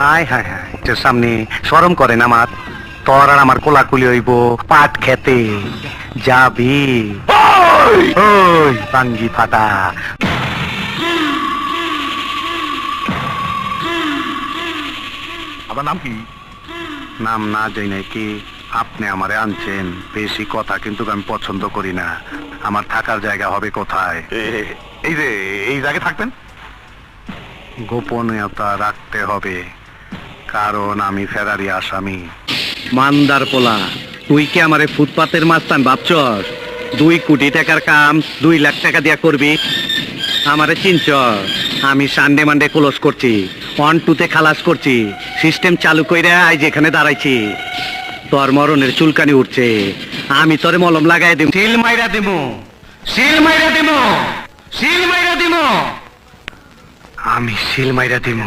হায় হায় হায়, তোর সামনে শরম করে না আমার? তোর আর আমার কোলাকুলি হইব পাট খেতে যাবি? ওই বাঙ্গি ফাটা, আপনার নাম কি? নাম না যাই নাকি? আপনি আমারে আনছেন, বেশি কথা কিন্তু আমি পছন্দ করি না। আমার থাকার জায়গা হবে কোথায়? এই যে এই জায়গায় থাকতেন? গোপনীয়তা রাখতে হবে, কারণ আমি ফেরারি আসামি। মান্দার পোলা, তুই কি আমারে ফুটপাতের মাস্তান ভাবছস? 2 কোটি টাকার কাম 2 লাখ টাকা দিয়া করবি? আমারে চিনছ? আমি সানডে মানডে ক্লোজ করছি, 1-2 খালাস করছি, সিস্টেম চালু কইরা আজ এখানে দাঁড়াইছি। তোর মরণের চুলকানি উঠছে, আমি তোরে মলম লাগাই দিব, সিল মাইরা দিব, সিল মাইরা দিব, সিল মাইরা দিব, আমি সিল মাইরা দিব।